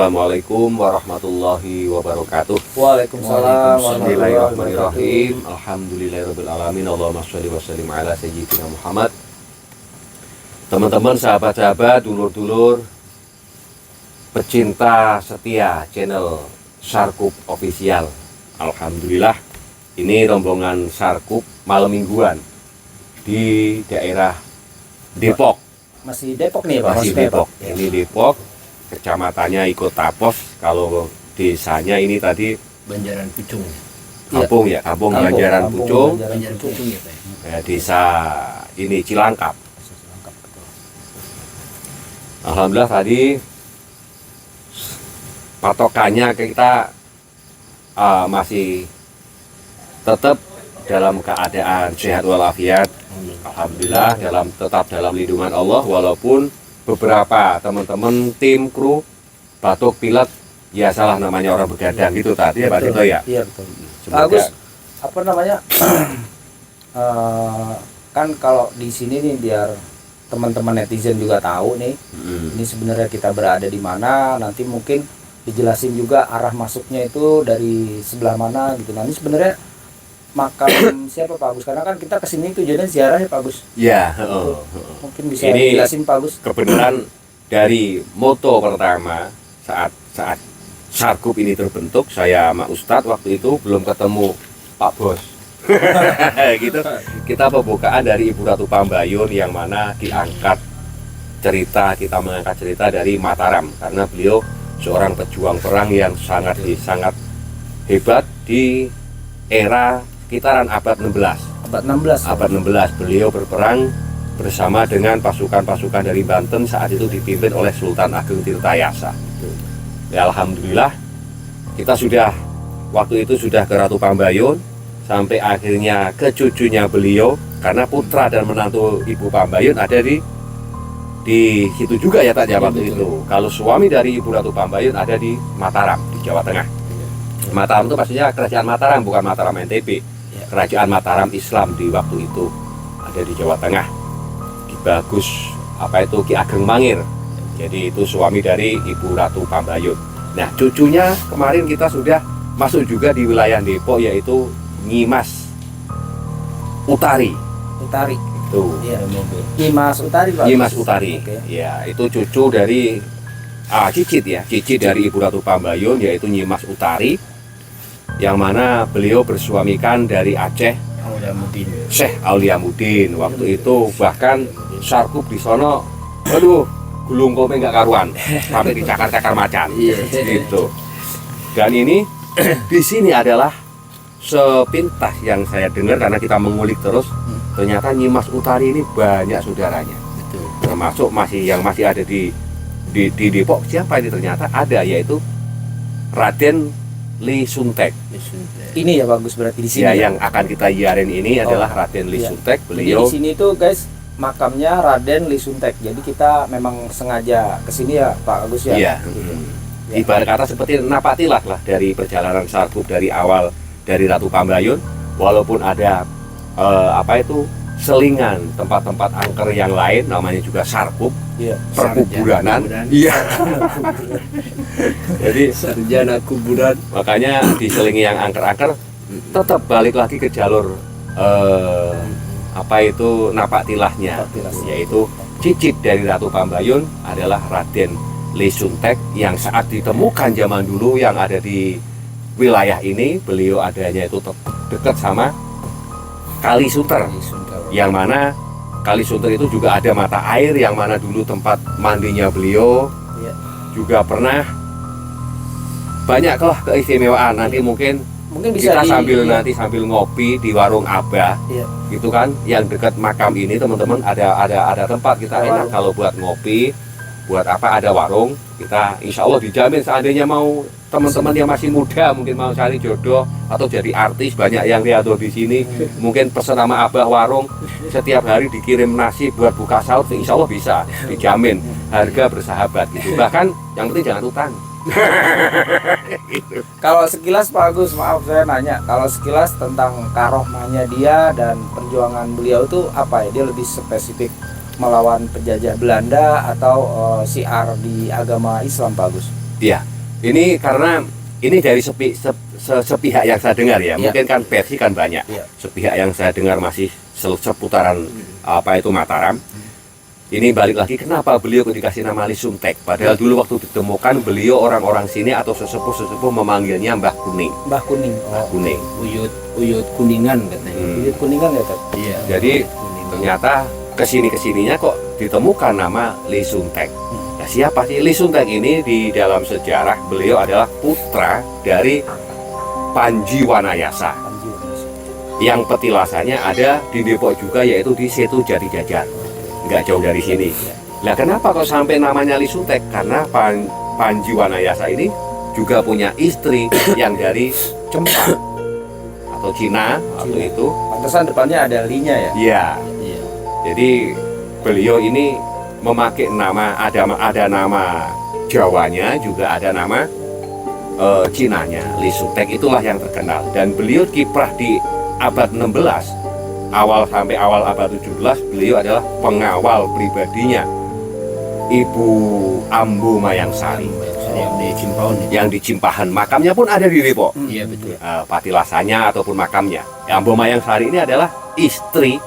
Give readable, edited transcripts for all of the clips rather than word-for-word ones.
Assalamualaikum warahmatullahi wabarakatuh. Waalaikumsalam Bismillahirrahmanirrahim. Alhamdulillahirabbil alamin. Allahumma shalli wa sallim ala sayyidina Muhammad. Teman-teman, sahabat-sahabat, dulur-dulur, pecinta setia channel Sarkup Official. Alhamdulillah, ini rombongan Sarkup malam mingguan di daerah Depok. Masih Depok nih Pak? Masih Depok. Ini Depok, kecamatannya ikut Tapos. Kalau desanya ini tadi Banjaran Pucung. kampung ya, kampung Banjaran Pucung. Banjaran Pucung ya Pak. Ya, desa ini Cilangkap. Alhamdulillah tadi patokannya kita masih tetap dalam keadaan sehat walafiat. Alhamdulillah tetap dalam lindungan Allah, walaupun beberapa teman-teman tim kru batuk pilek ya salah namanya orang begadang gitu tadi ya Pak Tito ya. Iya betul. Semoga, Bagus. Apa namanya? Kan kalau di sini nih biar teman-teman netizen juga tahu nih, ini sebenarnya kita berada di mana. Nanti mungkin dijelasin juga arah masuknya itu dari sebelah mana gitu. Nah ini sebenarnya makam siapa Pak Agus? Karena kan kita kesini tujuannya ziarah ya Pak Agus. ya, Mungkin bisa ini dijelasin Pak Agus. kebenaran dari moto pertama saat Sarkup ini terbentuk. Saya sama Ustadz waktu itu belum ketemu Pak Bos. Gitu. Kita pembukaan dari Ibu Ratu Pambayun, yang mana kita mengangkat cerita dari Mataram, karena beliau seorang pejuang perang yang sangat hebat di era sekitaran abad 16. Abad 16 beliau berperang bersama dengan pasukan-pasukan dari Banten, saat itu dipimpin oleh Sultan Ageng Tirtayasa. Ya, alhamdulillah kita waktu itu sudah ke Ratu Pambayun, sampai akhirnya ke cucunya beliau, karena putra dan menantu Ibu Pambayun ada di situ juga ya tak ya waktu itu. Kalau suami dari Ibu Ratu Pambayun ada di Mataram di Jawa Tengah. Mataram itu pastinya kerajaan Mataram, bukan Mataram NTB. Kerajaan Mataram Islam di waktu itu ada di Jawa Tengah. Ki Bagus Ki Ageng Mangir. Jadi itu suami dari Ibu Ratu Pambayun. Nah, cucunya kemarin kita sudah masuk juga di wilayah Depok, yaitu Nyimas Utari. Itu. Iya, Nyimas Utari Pak. Nyimas Utari. Oke. Ya, itu cucu dari cicit dari Ibu Ratu Pambayun, yaitu Nyimas Utari, yang mana beliau bersuamikan dari Aceh, Syekh Auliamuddin. Waktu itu bahkan Sarkup di sono, gulung kome nggak karuan, sampai dicakar-cakar macan. Gitu. Dan ini di sini adalah sepintas yang saya dengar, karena kita mengulik terus, ternyata Nyimas Utari ini banyak saudaranya. Betul. Termasuk yang masih ada di Depok. Siapa ini? Ternyata ada, yaitu Raden Li Suntek. Ini ya bagus berarti di sini. Ya, yang akan kita ziarin ini adalah Raden Li Suntek. Beliau di sini tuh guys, makamnya Raden Li Suntek. Jadi kita memang sengaja kesini ya Pak Agus ya. Iya. Ya. Ibarat kata seperti napatilah dari perjalanan Sarkup dari awal, dari Ratu Pambayun, walaupun ada selingan tempat-tempat angker yang lain, namanya juga Sarkup, perkuburanan. Iya. Jadi sarjana kuburan. makanya diselingi yang angker-angker, tetap balik lagi ke jalur napatilahnya, yaitu cicit dari Ratu Pambayun adalah Raden Li Suntek, yang saat ditemukan zaman dulu yang ada di wilayah ini, beliau adanya itu dekat sama Kali Sunter, yang mana Kali Sunter itu juga ada mata air, yang mana dulu tempat mandinya beliau. Juga pernah banyaklah keistimewaan. Nanti mungkin bisa kita sambil ngopi di warung Abah, gitu kan, yang dekat makam ini teman-teman, ada tempat kita enak kalau buat ngopi, buat ada warung. Kita insya Allah dijamin, seandainya mau teman-teman yang masih muda mungkin mau cari jodoh atau jadi artis, banyak yang diatur di sini, mungkin pesan sama Abah warung, setiap hari dikirim nasi buat buka sahur, insya Allah bisa, dijamin, harga bersahabat gitu. Bahkan yang penting jangan utang. Kalau sekilas Pak Agus, maaf saya nanya, kalau sekilas tentang karohmahnya dia dan perjuangan beliau itu apa ya? Dia lebih spesifik melawan penjajah Belanda atau syiar di agama Islam Pak Agus? Iya, Ini karena ini dari sepihak yang saya dengar ya. Iya. Mungkin kan versi kan banyak. Iya. Sepihak yang saya dengar masih seputaran apa itu Mataram. Ini balik lagi kenapa beliau dikasih nama Lisungtek. Padahal dulu waktu ditemukan beliau orang-orang sini atau sesepuh memanggilnya Mbah Kuning. Mbah Kuning. Mbah Kuning. Uyut kuningan katanya. Uyut Kuningan ya Tat? Iya. Jadi Kuningan. ternyata kesininya kok ditemukan nama Lisungtek. Nah, siapa sih Lisungtek ini? Di dalam sejarah beliau adalah putra dari Panji Wanayasa Panji. yang petilasannya ada di Depok juga, yaitu di Setu Jati Jajar, nggak jauh dari sini. Nah, kenapa kok sampai namanya Lisungtek? Karena Panji Wanayasa ini juga punya istri yang dari Jepang atau Cina atau itu. Pantesan depannya ada linya ya. Iya. Iya. Jadi beliau ini memakai nama, ada nama Jawanya, juga ada nama Cinanya. Lisungtek itulah yang terkenal, dan beliau kiprah di abad 16 sampai awal abad 17. Beliau adalah pengawal pribadinya Ibu Ambo Mayangsari Yang di Cimpaun. yang di Cimpahan. Makamnya pun ada di Depok. Iya betul. Patilasannya ataupun makamnya. Ambo Mayangsari ini adalah istri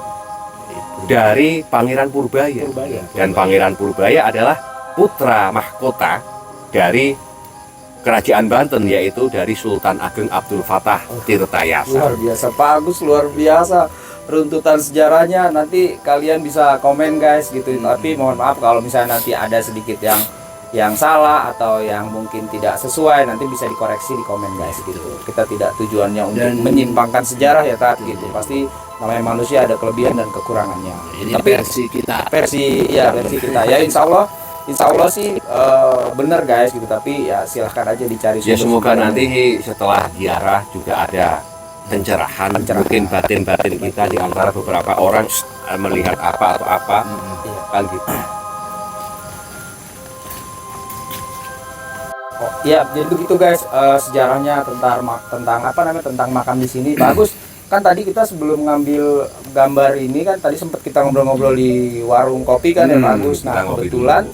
dari Pangeran Purbaya. Purbaya. Dan Pangeran Purbaya adalah putra mahkota dari Kerajaan Banten, yaitu dari Sultan Ageng Abdul Fattah Tirtayasa. Luar biasa Pak Agus, luar biasa runtutan sejarahnya. Nanti kalian bisa komen guys gitu. Tapi mohon maaf kalau misalnya nanti ada sedikit yang salah atau yang mungkin tidak sesuai, nanti bisa dikoreksi di komen guys gitu. Kita tidak tujuannya untuk Dan- menyimpangkan sejarah ya Tat gitu. Pasti namanya manusia ada kelebihan dan kekurangannya. Ini Tapi versi kita. versi kita ya insya Allah sih bener guys gitu. Tapi ya silahkan aja dicari Ya semoga sumber-sumbernya. nanti setelah ziarah juga ada pencerahan, mungkin batin-batin kita di antara beberapa orang melihat apa atau apa, Iya. kan gitu. Oh, ya, jadi begitu guys sejarahnya tentang makam di sini. Bagus. Kan tadi kita sebelum ngambil gambar ini kan tadi sempat kita ngobrol-ngobrol di warung kopi kan ya Bagus. kita Nah, ngopi kebetulan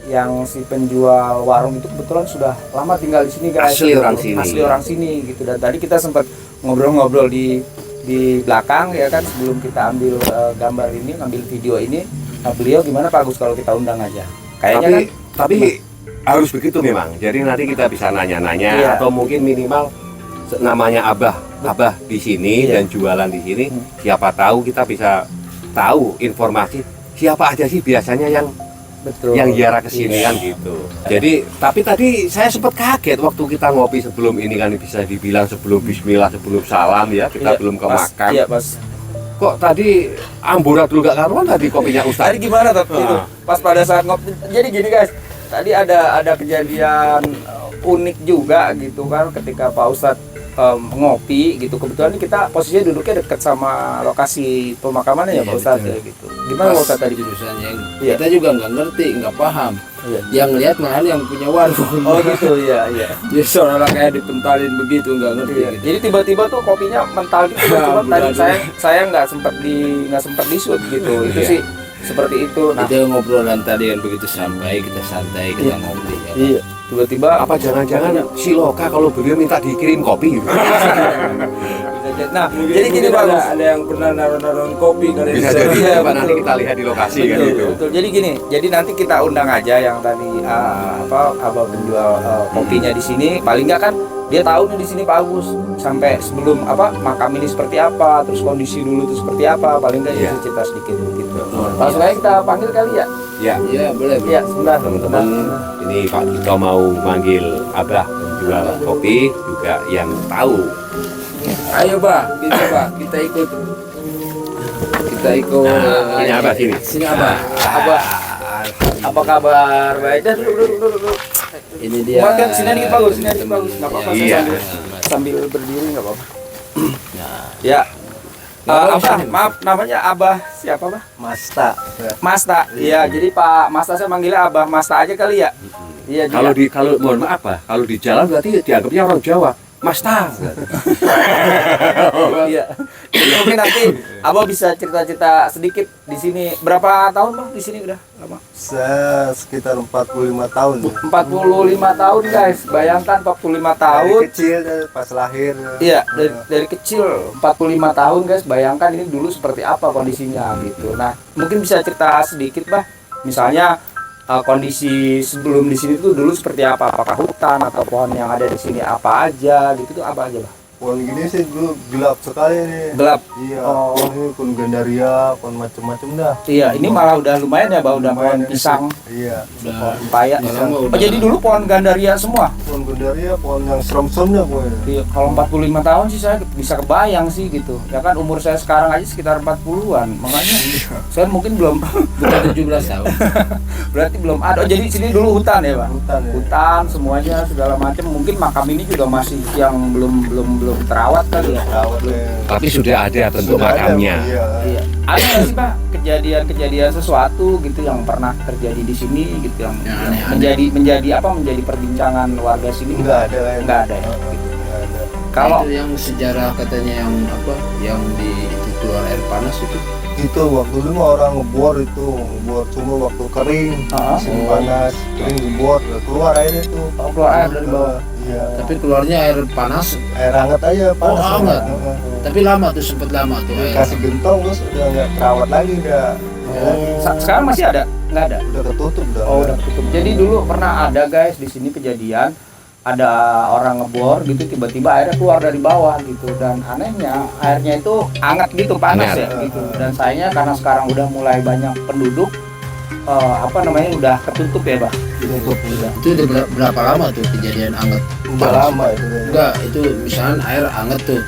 yang si penjual warung itu kebetulan sudah lama tinggal di sini guys. Asli orang sini. Asli orang sini gitu. Dan tadi kita sempat ngobrol-ngobrol di belakang ya kan sebelum kita ambil gambar ini, ngambil video ini. Nah, beliau gimana Pak Agus kalau kita undang aja? Kayaknya Tapi harus begitu memang. Jadi nanti kita bisa nanya-nanya Iya. atau mungkin minimal namanya Abah di sini Iya. dan jualan di sini. Siapa tahu kita bisa tahu informasi siapa aja sih biasanya yang betul. ziarah ke sini Iya. kan gitu. Jadi tapi tadi saya sempat kaget waktu kita ngopi sebelum ini kan, bisa dibilang sebelum bismillah, sebelum salam ya, kita Iya, belum ke pas, makam. Iya, pas. Kok tadi amburadul gak karuan tadi kopinya Ustaz? Tadi gimana tapi Ah. itu? Pas pada saat ngopi. Jadi gini guys, tadi ada kejadian unik juga gitu kan ketika Pak Ustadz ngopi gitu. Kebetulan ini kita posisinya duduknya dekat sama lokasi pemakamannya ya Iya, Pak Ustadz betul. ya gitu. Gimana Pak Ustadz tadi? jurusannya Iya. kita juga nggak ngerti, nggak paham. Iya. Yang lihat malah yang punya warung. Oh gitu, iya iya. Jadi seolah-olah kayak dipentalin begitu, nggak ngerti. Iya. Gitu. Jadi tiba-tiba tuh kopinya mental gitu. Cuma tadi saya nggak sempat di shoot gitu. Itu Iya. sih seperti itu. Nah, Kita ngobrolan tadi kan begitu sampai kita santai, kita ngopi. Ya. iya. Tiba-tiba Apa jangan-jangan si Loka kalau beliau minta dikirim kopi gitu? Nah, jadi gini Mungkin Bagus. ada yang pernah naruh kopi kali Bisa di sana. jadi Iya, ya, Pak, nanti betul. kita lihat di lokasi kan Betul, gitu. betul. Jadi gini, jadi nanti kita undang aja yang tadi abah penjual kopinya di sini. Paling nggak kan dia tahu nih di sini Pak Agus sampai sebelum makam ini seperti apa, terus kondisi dulu itu seperti apa. Paling nggak Iya. bisa cerita sedikit gitu. Langsung aja kita panggil kali ya. Ya, Iya, boleh. Iya, sebentar teman-teman, ini Pak Tito mau manggil Abah penjual kopi juga yang tahu. Ayo kita ikut. Kita ikut. Nah, ini Abah sini. Sini Abah. Abah, apa kabar? Baik. Dah dulu. Ini dia. Makan sini dikit Bagus, sini dikit Bagus. Nggak apa-apa, saya Iya. sambil berdiri nggak apa-apa. Nah, Ya. Abah, Abah, maaf namanya Abah siapa Bah? Masta. Masta. Iya, jadi Pak Masta saya manggilnya Abah Masta aja kali ya. Iya, Kalau mohon maaf Pak, kalau di jalan berarti dianggapnya orang Jawa. Mas Tas. Iya. Jadi mungkin nanti Abah bisa cerita-cerita sedikit di sini. Berapa tahun Bang di sini udah lama? Saya sekitar 45 tahun. 45 tahun guys. Bayangkan 45 tahun. Dari kecil pas lahir. Iya, dari kecil 45 tahun guys. Bayangkan ini dulu seperti apa kondisinya gitu. Nah, mungkin bisa cerita sedikit Bah. Misalnya kondisi sebelum di sini tuh dulu seperti apa? Apakah hutan atau pohon yang ada di sini apa aja gitu tuh apa aja Bah? Pohon gini sih dulu gelap sekali nih. Gelap. Iya. Oh. Ini pohon gandaria, pohon macam-macam dah. Iya, ini malah udah lumayan ya Bah, udah pohon Lumayan ini pisang, sih. Iya. pohon paya. Udah lama, Oh, udah jadi dulu pohon gandaria semua. Pohon gandaria, pohon yang serem-serem dah pokoknya. Iya, kalau 45 tahun sih saya bisa kebayang sih gitu. Ya kan umur saya sekarang aja sekitar 40-an. Makanya saya mungkin belum bukan 17 tahun. berarti belum ada. Oh, jadi sini dulu hutan ya, Pak. Hutan ya. Hutan semuanya segala macam. Mungkin makam ini juga masih yang belum terawat kali ya. Rawat ya. Tapi sudah ada bentuk Sudah ada, makamnya. Iya. Iya. Ada nggak sih Pak kejadian-kejadian sesuatu gitu yang pernah terjadi di sini gitu yang, Yang yang aneh-aneh. menjadi perbincangan warga sini? Enggak ada kan. Nggak ada ya. Gitu. Enggak ada. Kalau Itu yang sejarah katanya yang apa? Yang di itu keluar air panas itu. Itu waktu dulu mah orang ngebor cuma waktu kering, Ah. musim panas, kering ngebor, keluar airnya tuh. keluar air dari bawah. Iya. Tapi keluarnya air panas, Air hangat aja panas. hangat. Heeh. tapi lama tuh sempat lama tuh air. Kasih gentong terus udah nggak terawat lagi udah. Sekarang masih ada? Nggak ada. Udah ketutup udah. Oh, udah tutup. Jadi dulu pernah ada guys di sini kejadian ada orang ngebor gitu tiba-tiba airnya keluar dari bawah gitu dan anehnya airnya itu hangat gitu panas Hangat. ya gitu dan sayangnya karena sekarang udah mulai banyak penduduk udah ketutup ya Pak. Ketutup udah. Itu udah berapa lama tuh kejadian anget? Udah lama itu kayaknya. Enggak, itu misalnya air anget tuh.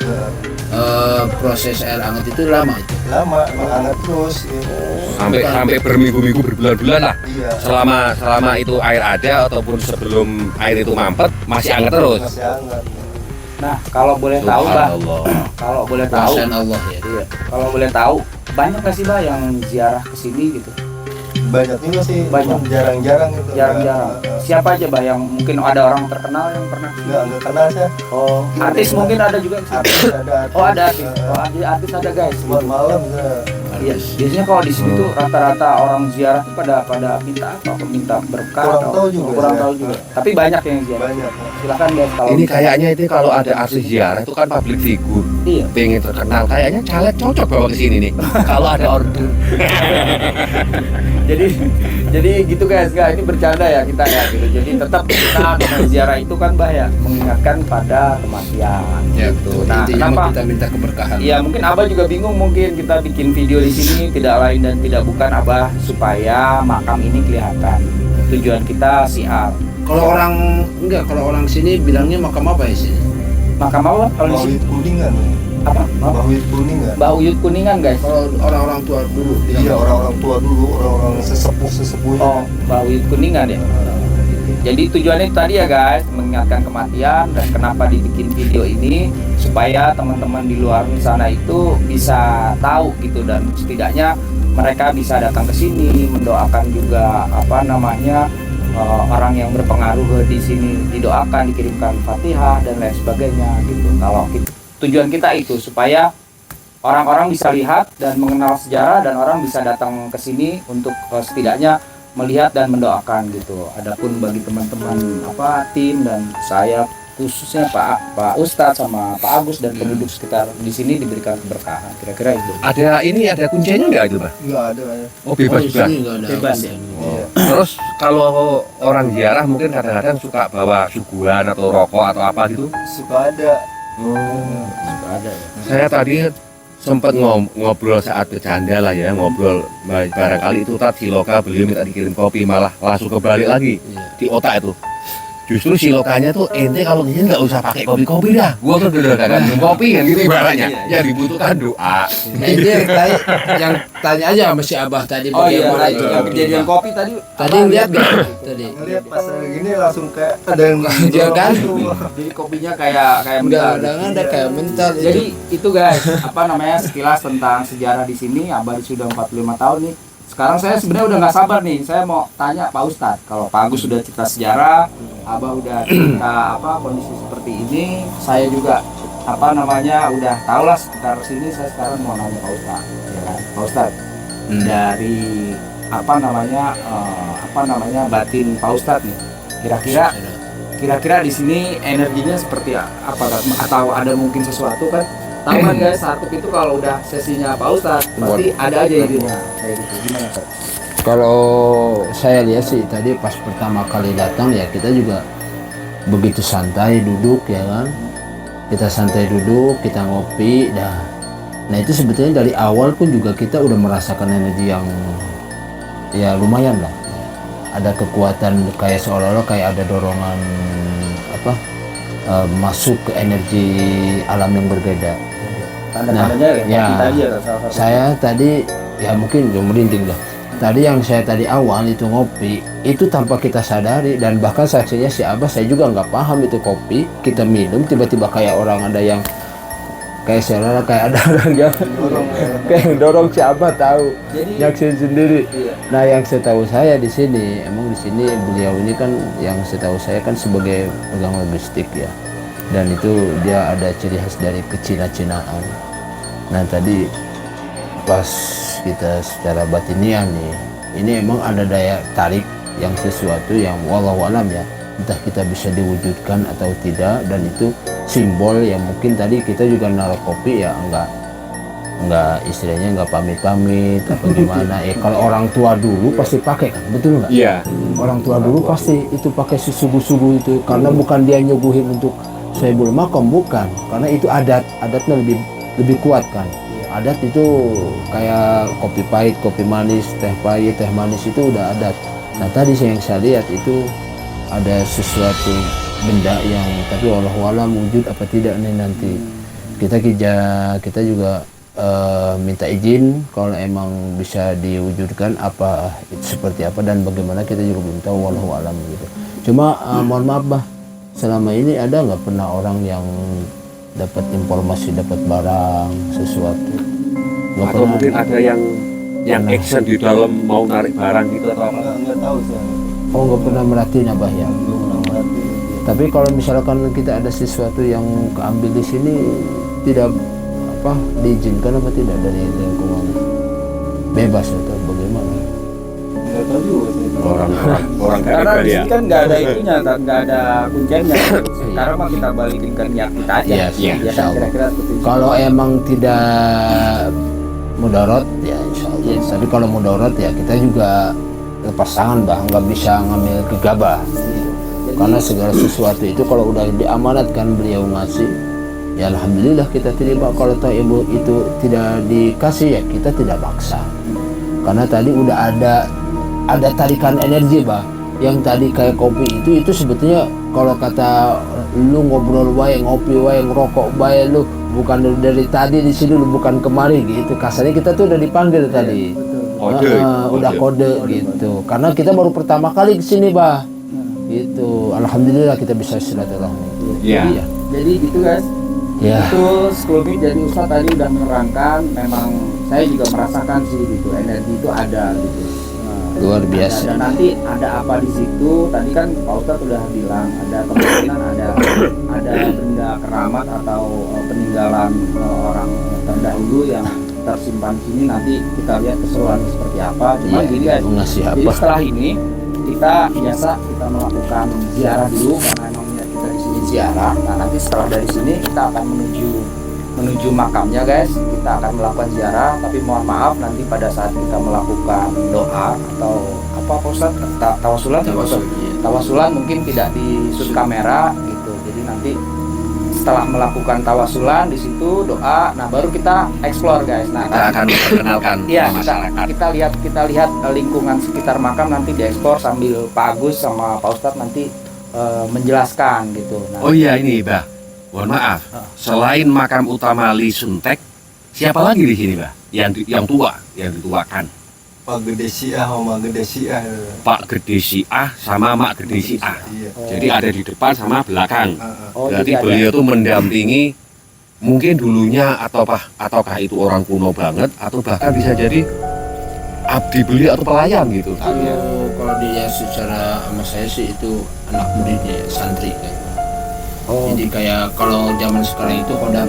Proses air anget itu lama itu. Lama emang hangat terus. Sampai berminggu-minggu berbulan-bulan lah. Iya. Selama itu air ada ataupun sebelum air itu mampet masih hangat terus. Masih hangat. Nah, kalau boleh tahu Pak, Subhanallah. kalau boleh tahu, Kuasaan Allah ya. iya, kalau boleh tahu banyak nggak sih Pak yang ziarah ke sini gitu? Banyak juga sih. Banyak. Jarang-jarang gitu. Jarang-jarang. Siapa aja Pak yang mungkin ada orang terkenal yang pernah? Nggak kenal saya. Oh, artis mungkin ada juga. Artis ada. Oh, ada artis. Oh, artis ada guys. Buat malam saya. Iya, biasanya kalau di sini tuh rata-rata orang ziarah tuh pada minta apa? Minta berkah Kurang atau tahu juga kurang saya. tahu juga. Tapi banyak yang ziarah. Banyak. Silakan guys kalau Ini kayaknya itu kalau ada artis ziarah itu kan public figure, iya. pengen terkenal. Kayaknya caleg cocok bawa ke sini nih. Kalau ada order. Jadi gitu guys, enggak ini bercanda ya kita ya gitu. Jadi tetap kita dengan ziarah itu kan bahaya mengingatkan pada kematian Ya, gitu. Nah, Nah, intinya kenapa? kita minta keberkahan. Iya, mungkin Abah juga bingung mungkin kita bikin video di sini tidak lain dan tidak bukan Abah supaya makam ini kelihatan. Tujuan kita siar. Kalau orang enggak, kalau orang sini bilangnya makam apa ya sini? Makam apa kalau di sini? Bawit kuningan. Apa? Bawit kuningan. Mbah Uyut Kuningan guys. Kalau orang-orang tua dulu bilang Iya orang-orang tua dulu, orang-orang sesepuh-sesepuhnya. Oh, Mbah Uyut Kuningan ya. Jadi tujuannya itu tadi ya guys, mengingatkan kematian dan kenapa dibikin video ini supaya teman-teman di luar sana itu bisa tahu gitu dan setidaknya mereka bisa datang ke sini mendoakan juga orang yang berpengaruh di sini didoakan, dikirimkan Fatihah dan lain sebagainya gitu. Kalau tujuan kita itu supaya orang-orang bisa lihat dan mengenal sejarah dan orang bisa datang ke sini untuk setidaknya melihat dan mendoakan gitu. Adapun bagi teman-teman tim dan saya khususnya Pak Ustadz sama Pak Agus dan penduduk sekitar di sini diberikan keberkahan. Kira-kira itu. Ada kuncinya nggak itu, Pak? Nggak ada ya. Oh, bebas di juga. sini enggak ada. Bebas ya? Oh. Terus kalau orang ziarah mungkin kadang-kadang suka bawa suguhan atau rokok atau apa gitu. Suka ada. Sudah ada ya. Saya tadi sempat ngobrol saat bercanda lah ya, ngobrol barangkali itu tadi Siloka beliau minta dikirim kopi malah langsung kebalik lagi Iya. di otak itu. Justru Silokanya tuh ente kalau di sini nggak usah pakai kopi dah, gua kan udah kagak minum kopi kan gitu ibaratnya. Ya dibutuhkan doa. Dia yang tanya aja sama si Abah tadi Oh iya, bagaimana itu yang kejadian kopi tadi. Tadi lihat gak? Tadi. Ngeliat pas gini langsung kayak ada yang Dia kan? Jadi kopinya kayak Enggak mental. ada kayak mental. Jadi itu guys, sekilas tentang sejarah di sini. Abah sudah 45 tahun nih. sekarang saya sebenarnya udah nggak sabar nih, saya mau tanya Pak Ustadz. Kalau Pak Agus sudah cerita sejarah, Abah udah cerita kondisi seperti ini, saya juga udah tahu lah sekitar sini. Saya sekarang mau nanya Pak Ustadz, ya kan? Pak Ustadz, dari batin Pak Ustadz nih, kira-kira di sini energinya seperti apa, atau ada mungkin sesuatu kan? Tahu kan guys, Sartup itu kalau udah sesinya Pak Ustadz pasti ada aja idenya kayak gitu. Gimana Pak? Kalau saya lihat sih tadi pas pertama kali datang ya kita juga begitu santai duduk ya kan. Kita santai duduk, kita ngopi dah. Nah itu sebetulnya dari awal pun juga kita udah merasakan energi yang ya lumayan lah. Ada kekuatan kayak seolah-olah kayak ada dorongan masuk ke energi alam yang berbeda. Tanda-tandanya tadi ya salah satu. Saya tadi ya mungkin udah merinding lah. Tadi yang saya tadi awal itu ngopi itu tanpa kita sadari, dan bahkan saksinya si Abah saya juga nggak paham itu kopi kita minum tiba-tiba kayak orang ada yang kayak seolah kayak ada orang yang kayak dorong si Abah tahu nyaksin sendiri. Nah yang setahu saya di sini emang di sini beliau ini kan yang setahu saya kan sebagai pegang logistik ya, dan itu dia ada ciri khas dari kecina-cinaan. Nah tadi pas kita secara batiniah nih, ini emang ada daya tarik yang sesuatu yang wallahualam ya, entah kita bisa diwujudkan atau tidak, dan itu simbol yang mungkin tadi kita juga naruh kopi ya enggak istilahnya enggak pamit-pamit apa gimana ya. Kalau orang tua dulu pasti pakai kan, betul nggak? Iya. Orang tua dulu pasti itu pakai subuh-subuh itu, karena bukan dia nyuguhin untuk saibul makom, bukan, karena itu adatnya lebih kuat kan. Adat itu kayak kopi pahit, kopi manis, teh pahit, teh manis itu udah adat. Nah tadi yang saya lihat itu ada sesuatu benda yang tapi wallahualam wujud apa tidak nih nanti. Kita juga minta izin kalau emang bisa diwujudkan apa seperti apa dan bagaimana, kita juga belum tahu wallahualam gitu. Cuma mohon maaf bah, selama ini ada nggak pernah orang yang dapat informasi, dapat barang sesuatu? Nggak Atau pernah. mungkin ada yang action di dalam mau narik barang gitu atau apa? Nggak tahu saya. Oh nggak pernah merhatiin abah ya. Belum pernah berarti. Tapi kalau misalkan kita ada sesuatu yang keambil di sini tidak diizinkan apa tidak dari lingkungan, bebas atau bagaimana? Nggak tahu juga saya. Orang Karena dari di ya. sini kan nggak ada itunya, nggak ada kuncinya. Sekarang mah kita balikin ke niat kita aja. Iya, Ya kan insya Allah. kira-kira seperti itu. Kalau emang tidak mudarat ya insya Allah. Tapi kalau mudarat ya kita juga lepas tangan bah, nggak bisa ngambil gegabah. Karena segala sesuatu itu kalau udah diamanatkan beliau ngasih, ya alhamdulillah kita terima. Kalau tahu ibu itu tidak dikasih ya kita tidak paksa. Karena tadi udah ada tarikan energi bah. Yang tadi kayak kopi itu sebetulnya kalau kata lu ngobrol wae, ngopi wae, ngerokok wae, lu bukan dari tadi di sini, lu bukan kemari gitu. Kasarnya kita tuh udah dipanggil tadi. Udah kode gitu. Karena kita baru pertama kali kesini bah. Gitu. Alhamdulillah kita bisa silaturahmi. Iya. Jadi gitu guys. Ya. Itu sekelumit. Jadi Ustadz tadi udah menerangkan, memang saya juga merasakan sih gitu, energi itu ada gitu. Luar biasa. Dan nanti ada apa di situ? Tadi kan Pak Ustadz udah bilang ada kemungkinan ada benda keramat atau peninggalan orang terdahulu yang tersimpan di sini. Nanti kita lihat keseruannya seperti apa. Cuma gini guys. Ngasih Jadi apa? setelah ini kita biasa melakukan ziarah dulu, karena emang niat kita di sini ziarah. Nah nanti setelah dari sini kita akan menuju makamnya guys. Kita akan melakukan ziarah, tapi mohon maaf nanti pada saat kita melakukan doa atau apa Pak Ustadz, tawasulan mungkin tidak di shoot kamera gitu. Jadi nanti setelah melakukan tawasulan di situ doa, nah baru kita explore guys. Nah Kita akan memperkenalkan iya, masyarakat. kita lihat lingkungan sekitar makam, nanti diekspor sambil Pak Agus sama Pak Ustadz nanti menjelaskan gitu. Nah, Oh iya ini bah, mohon maaf. Selain makam utama Li Suntek, siapa lagi di sini bah? Yang tua, yang dituakan. Pak Gede Syiah sama Gede Syiah. Pak Gede Syiah sama Mak Gede Syiah. Iya. Jadi ada di depan sama belakang. oh, Berarti jadi ada. beliau itu mendampingi mungkin dulunya ataukah itu orang kuno banget, atau bahkan bisa jadi abdi beliau atau pelayan gitu. Kalau dia secara sama saya sih itu anak muridnya santri kayak. Jadi kayak kalau zaman sekarang itu kodam.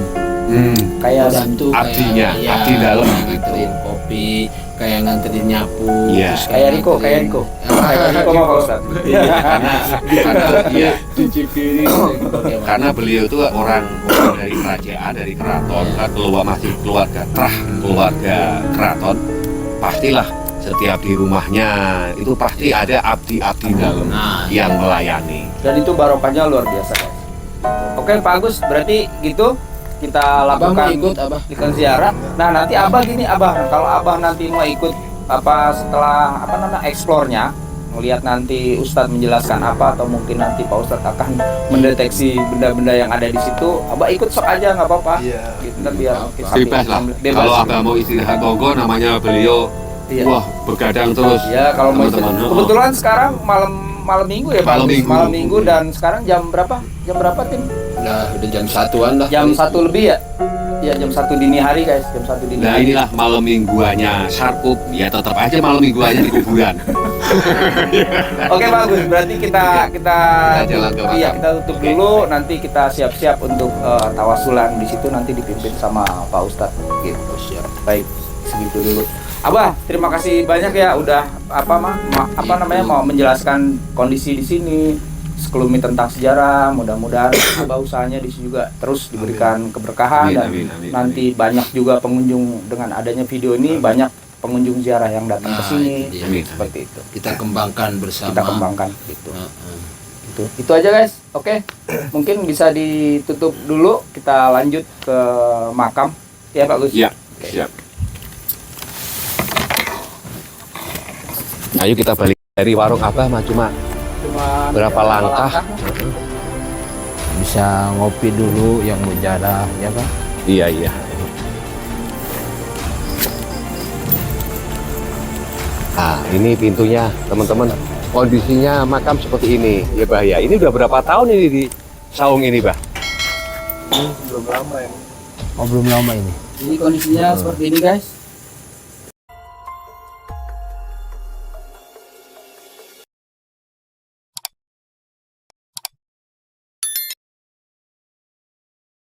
Kayak Kodam tuh abdinya, kayak, abdi dalam gitu. nganterin kopi, kayak nganterin nyapu. Iya. terus kayak Riko, kayak Riko. Kayak Riko mah Pak Ustadz. Iya, Cuci piring. karena beliau itu orang dari kerajaan, dari keraton, kan masih keluarga terah, keluarga keraton, pastilah setiap di rumahnya itu pasti ada abdi-abdi dalam yang melayani. Dan itu barokahnya luar biasa, guys. Oke Pak Agus, berarti gitu kita Abah mau lakukan ikut, Abah? ikut ziarah. Nah nanti Abah gini Abah, kalau Abah nanti mau ikut setelah eksplornya, melihat nanti Ustadz menjelaskan apa atau mungkin nanti Pak Ustadz akan mendeteksi benda-benda yang ada di situ, Abah ikut sok aja nggak apa-apa. Iya. Gitu, ntar biar kita Bebas lah. Kalau Abah mau istirahat monggo, namanya beliau Iya. wah begadang terus. Ya kalau mau teman-teman. istirahat. Kebetulan sekarang malam minggu ya Pak. Malam Agus? minggu. Malam minggu dan sekarang jam berapa? Jam berapa Tim? Udah jam 1-an lah. Jam 1 lebih ya? Ya jam 1 dini hari guys, jam 1 dini Nah hari. inilah malam mingguannya Sarkup, ya tetap aja malam mingguannya di kuburan. Oke bagus, berarti kita jalan ke iya makam. kita tutup dulu, nanti kita siap-siap untuk tawasulan di situ nanti dipimpin sama Pak Ustadz gitu. Siap. Baik, segitu dulu. Abah, terima kasih banyak ya udah mau menjelaskan kondisi di sini, sekelumit tentang sejarah. Mudah-mudahan Abah usahanya di sini juga terus diberikan keberkahan Amin, dan amin, amin, nanti banyak juga pengunjung dengan adanya video ini, banyak pengunjung ziarah yang datang ke Nah, sini. itu dia. Amin. Seperti itu. Kita kembangkan bersama. Kita kembangkan gitu. Heeh. Itu aja guys. Oke. Mungkin bisa ditutup dulu, kita lanjut ke makam. Ya Pak Gus. Iya, siap. Ayo kita balik dari warung Abah mah cuma berapa langkah? Bisa ngopi dulu yang mujadah ya Pak. Iya, iya. Nah, ini pintunya, teman-teman. Kondisinya makam seperti ini, ya Bah ya. Ini udah berapa tahun ini di saung ini, Bah? Belum lama ya. Oh belum lama ini. Jadi kondisinya seperti ini guys.